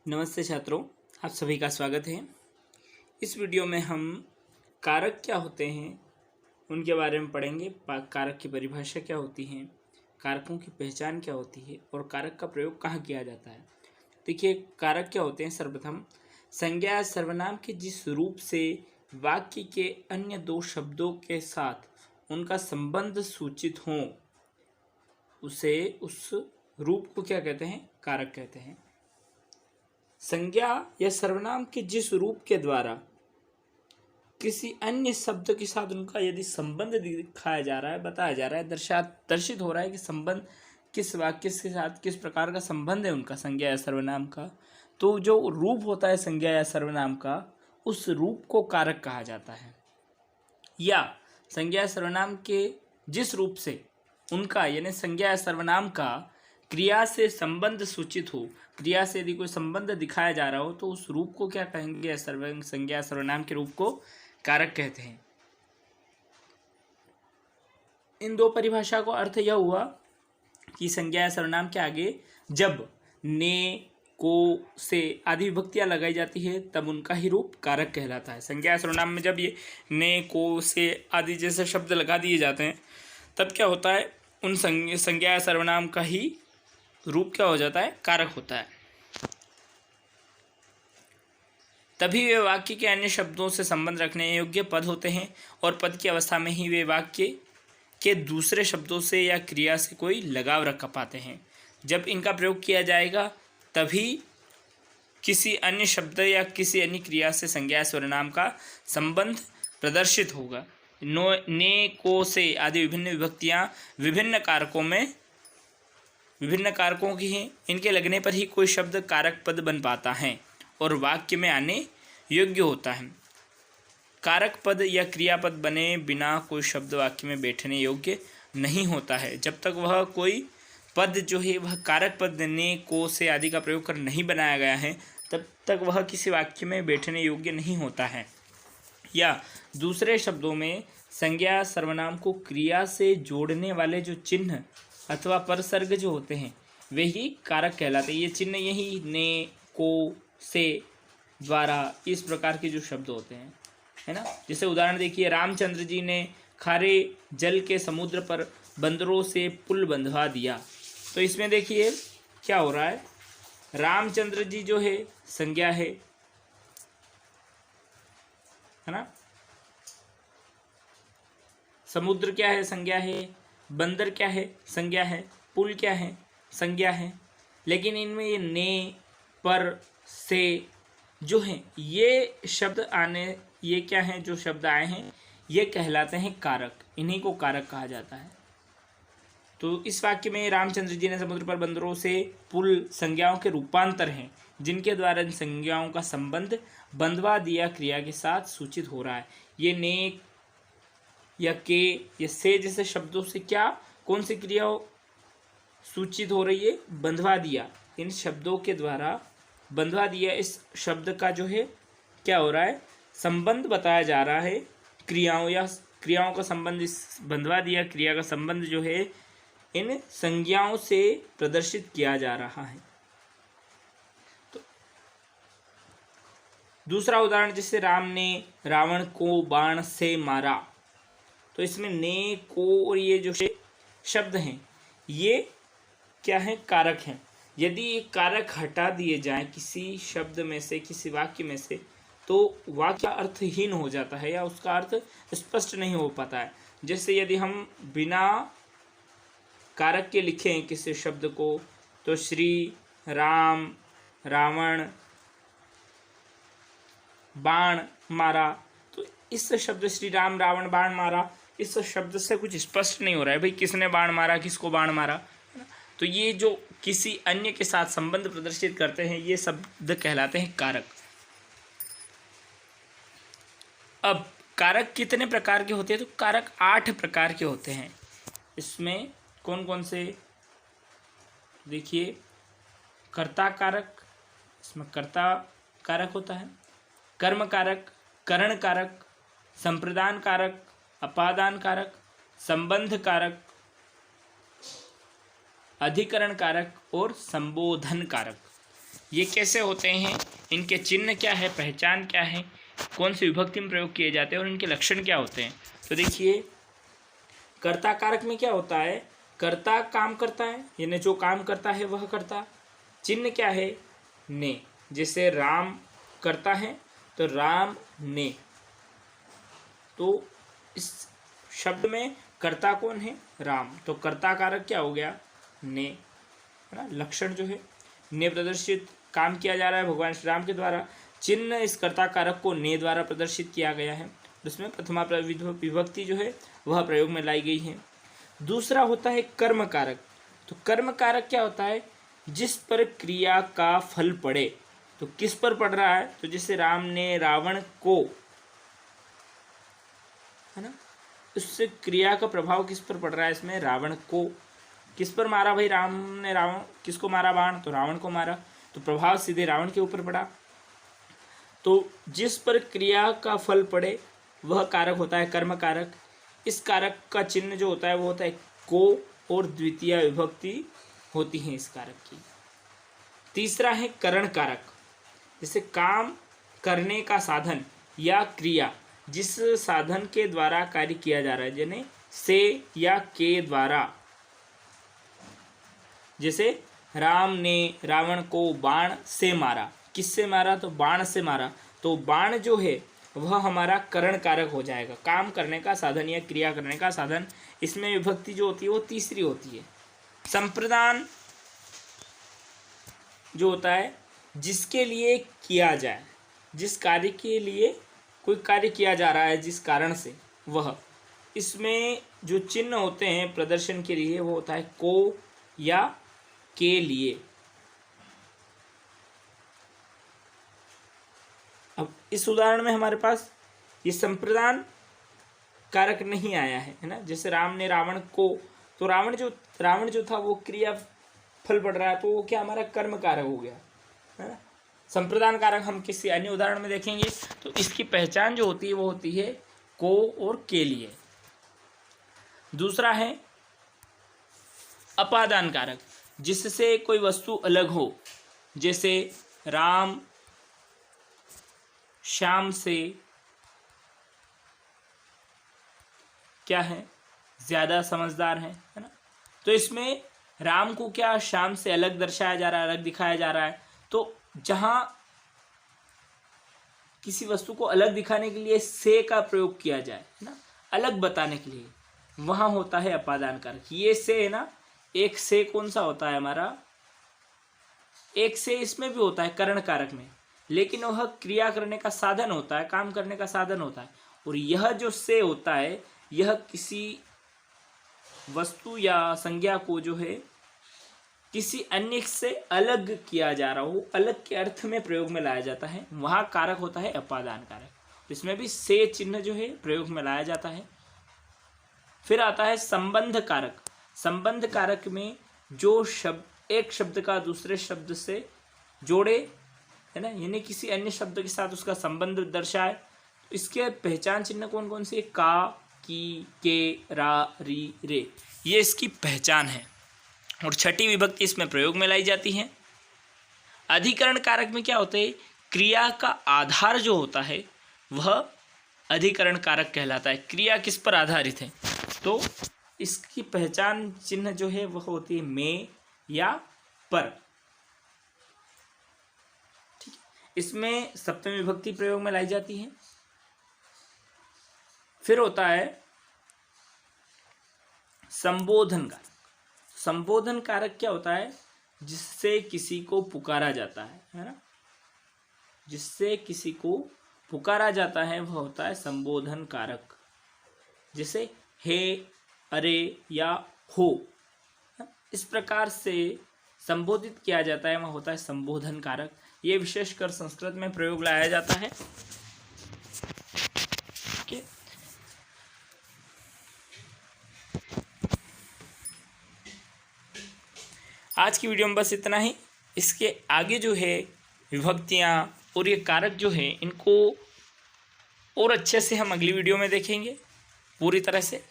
नमस्ते छात्रों, आप सभी का स्वागत है। इस वीडियो में हम कारक क्या होते हैं उनके बारे में पढ़ेंगे। कारक की परिभाषा क्या होती है, कारकों की पहचान क्या होती है और कारक का प्रयोग कहाँ किया जाता है। देखिए, कारक क्या होते हैं। सर्वप्रथम, संज्ञा या सर्वनाम के जिस रूप से वाक्य के अन्य दो शब्दों के साथ उनका संबंध सूचित हो उस रूप को क्या कहते हैं, कारक कहते हैं। संज्ञा या सर्वनाम के जिस रूप के द्वारा किसी अन्य शब्द के साथ उनका यदि संबंध दिखाया जा रहा है, बताया जा रहा है, दर्शित हो रहा है कि संबंध किस वाक्य के साथ किस प्रकार का संबंध है उनका, संज्ञा या सर्वनाम का, तो जो रूप होता है संज्ञा या सर्वनाम का, उस रूप को कारक कहा जाता है। या संज्ञा या सर्वनाम के जिस रूप से उनका यानी संज्ञा या सर्वनाम का क्रिया से संबंध सूचित हो, क्रिया से यदि कोई संबंध दिखाया जा रहा हो तो उस रूप को क्या कहेंगे, संज्ञा सर्वनाम के रूप को कारक कहते हैं। इन दो परिभाषा को अर्थ यह हुआ कि संज्ञा या सर्वनाम के आगे जब ने, को, से आदि विभक्तियां लगाई जाती है तब उनका ही रूप कारक कहलाता है। संज्ञा या सर्वनाम में जब ये ने, को, से आदि जैसे शब्द लगा दिए जाते हैं तब क्या होता है, उन संज्ञा या सर्वनाम का ही रूप क्या हो जाता है, कारक होता है। तभी वे वाक्य के अन्य शब्दों से संबंध रखने योग्य पद होते हैं और पद की अवस्था में ही वे वाक्य के दूसरे शब्दों से या क्रिया से कोई लगाव रख पाते हैं। जब इनका प्रयोग किया जाएगा तभी किसी अन्य शब्द या किसी अन्य क्रिया से संज्ञा सर्वनाम का संबंध प्रदर्शित होगा। ने, को, से आदि विभिन्न विभक्तियां विभिन्न कारकों की हैं। इनके लगने पर ही कोई शब्द कारक पद बन पाता है और वाक्य में आने योग्य होता है। कारक पद या क्रियापद बने बिना कोई शब्द वाक्य में बैठने योग्य नहीं होता है। जब तक वह कोई पद जो है वह कारक पद ने, को, से आदि का प्रयोग कर नहीं बनाया गया है तब तक वह किसी वाक्य में बैठने योग्य नहीं होता है। या दूसरे शब्दों में संज्ञा सर्वनाम को क्रिया से जोड़ने वाले जो चिन्ह अथवा परसर्ग जो होते हैं वे ही कारक कहलाते हैं। ये चिन्ह यही ने, को, से द्वारा इस प्रकार के जो शब्द होते हैं, है ना। जैसे उदाहरण देखिए, रामचंद्र जी ने खारे जल के समुद्र पर बंदरों से पुल बंधवा दिया। तो इसमें देखिए क्या हो रहा है, रामचंद्र जी जो है संज्ञा है ना, समुद्र क्या है, संज्ञा है, बंदर क्या है, संज्ञा है, पुल क्या है, संज्ञा है। लेकिन इनमें ये ने, पर, से जो हैं ये शब्द आने, ये क्या हैं, जो शब्द आए हैं ये कहलाते हैं कारक। इन्हीं को कारक कहा जाता है। तो इस वाक्य में रामचंद्र जी ने समुद्र पर बंदरों से पुल संज्ञाओं के रूपांतर हैं जिनके द्वारा इन संज्ञाओं का संबंध बंधवा दिया क्रिया के साथ सूचित हो रहा है। ये ने या के या से जैसे शब्दों से क्या, कौन सी क्रिया सूचित हो रही है, बंधवा दिया। इन शब्दों के द्वारा बंधवा दिया इस शब्द का जो है क्या हो रहा है, संबंध बताया जा रहा है। क्रियाओं का संबंध, इस बंधवा दिया क्रिया का संबंध जो है इन संज्ञाओं से प्रदर्शित किया जा रहा है। तो दूसरा उदाहरण, जैसे राम ने रावण को बाण से मारा। तो इसमें ने, को और ये जो शब्द हैं ये क्या है, कारक हैं। यदि ये कारक हटा दिए जाएं किसी शब्द में से, किसी वाक्य में से, तो वाक्य अर्थहीन हो जाता है या उसका अर्थ स्पष्ट नहीं हो पाता है। जैसे यदि हम बिना कारक के लिखें किसी शब्द को, तो श्री राम रावण बाण मारा, तो इस शब्द श्री राम रावण बाण मारा, इस शब्द से कुछ स्पष्ट नहीं हो रहा है भाई किसने बाण मारा, किसको बाण मारा। तो ये जो किसी अन्य के साथ संबंध प्रदर्शित करते हैं ये शब्द कहलाते हैं कारक। अब कारक कितने प्रकार के होते हैं, तो कारक 8 प्रकार के होते हैं। इसमें कौन कौन से, देखिए, कर्ता कारक, इसमें कर्ता कारक होता है, कर्म कारक, करण कारक, संप्रदान कारक, अपादान कारक, संबंध कारक, अधिकरण कारक और संबोधन कारक। ये कैसे होते हैं, इनके चिन्ह क्या है, पहचान क्या है, कौन सी विभक्ति में प्रयोग किए जाते हैं और इनके लक्षण क्या होते हैं। तो देखिए, कर्ता कारक में क्या होता है, कर्ता काम करता है, यानी जो काम करता है वह कर्ता। चिन्ह क्या है, ने, जैसे राम करता है तो राम ने। तो इस शब्द में कर्ता कौन है, राम, तो कर्ता कारक क्या हो गया, ने, है ना। लक्षण जो है, ने प्रदर्शित काम किया जा रहा है भगवान श्री राम के द्वारा। चिन्ह इस कर्ता कारक को ने द्वारा प्रदर्शित किया गया है, उसमें प्रथमा विभक्ति जो है वह प्रयोग में लाई गई है। दूसरा होता है कर्म कारक। तो कर्म कारक क्या होता है, जिस पर क्रिया का फल पड़े। तो किस पर पड़ रहा है, तो जैसे राम ने रावण को, है ना, उससे क्रिया का प्रभाव किस पर पड़ रहा है, इसमें रावण को। किस पर मारा भाई, राम ने रावण किसको मारा बाण, तो रावण को मारा, तो प्रभाव सीधे रावण के ऊपर पड़ा। तो जिस पर क्रिया का फल पड़े वह कारक होता है कर्म कारक। इस कारक का चिन्ह जो होता है वो होता है को, और द्वितीय विभक्ति होती है इस कारक की। तीसरा है करण कारक, जैसे काम करने का साधन या क्रिया, जिस साधन के द्वारा कार्य किया जा रहा है, यानी से या के द्वारा। जैसे राम ने रावण को बाण से मारा, किससे मारा, तो बाण से मारा। तो बाण जो है वह हमारा करण कारक हो जाएगा, काम करने का साधन या क्रिया करने का साधन। इसमें विभक्ति जो होती है वो तीसरी होती है। संप्रदान जो होता है जिसके लिए किया जाए, जिस कार्य के लिए कोई कार्य किया जा रहा है जिस कारण से, वह, इसमें जो चिन्ह होते हैं प्रदर्शन के लिए वो होता है को या के लिए। अब इस उदाहरण में हमारे पास ये संप्रदान कारक नहीं आया है ना। जैसे राम ने रावण को, तो रावण जो था वो क्रिया फल पड़ रहा है, तो वो क्या हमारा कर्म कारक हो गया, है ना। संप्रदान कारक हम किसी अन्य उदाहरण में देखेंगे। तो इसकी पहचान जो होती है वो होती है को और के लिए। दूसरा है अपादान कारक, जिससे कोई वस्तु अलग हो, जैसे राम श्याम से क्या है, ज़्यादा समझदार है ना। तो इसमें राम को क्या श्याम से अलग दर्शाया जा रहा है, अलग दिखाया जा रहा है। तो जहाँ किसी वस्तु को अलग दिखाने के लिए से का प्रयोग किया जाए ना, अलग बताने के लिए, वहाँ होता है अपादान कारक। ये से है ना, एक से कौन सा होता है हमारा, एक से इसमें भी होता है करण कारक में, लेकिन वह क्रिया करने का साधन होता है, काम करने का साधन होता है। और यह जो से होता है यह किसी वस्तु या संज्ञा को जो है किसी अन्य से अलग किया जा रहा हो, अलग के अर्थ में प्रयोग में लाया जाता है, वहाँ कारक होता है अपादान कारक। इसमें भी से चिन्ह जो है प्रयोग में लाया जाता है। फिर आता है संबंध कारक। संबंध कारक में जो शब्द एक शब्द का दूसरे शब्द से जोड़े, है ना, यानी किसी अन्य शब्द के साथ उसका संबंध दर्शाए। तो इसके पहचान चिन्ह कौन कौन सी, का, की, के, रा, री, रे, ये इसकी पहचान है। और छठी विभक्ति इसमें प्रयोग में लाई जाती है। अधिकरण कारक में क्या होता है, क्रिया का आधार जो होता है वह अधिकरण कारक कहलाता है। क्रिया किस पर आधारित है, तो इसकी पहचान चिन्ह जो है वह होती है में या पर। ठीक है, इसमें सप्तमी विभक्ति प्रयोग में लाई जाती है। फिर होता है संबोधन कारक। संबोधन कारक क्या होता है, जिससे किसी को पुकारा जाता है ना, जिससे किसी को पुकारा जाता है वह होता है संबोधन कारक। जैसे हे, अरे या हो, इस प्रकार से संबोधित किया जाता है वह होता है संबोधन कारक। ये विशेषकर संस्कृत में प्रयोग लाया जाता है। ठीक है, आज की वीडियो में बस इतना ही। इसके आगे जो है विभक्तियाँ और ये कारक जो है इनको और अच्छे से हम अगली वीडियो में देखेंगे पूरी तरह से।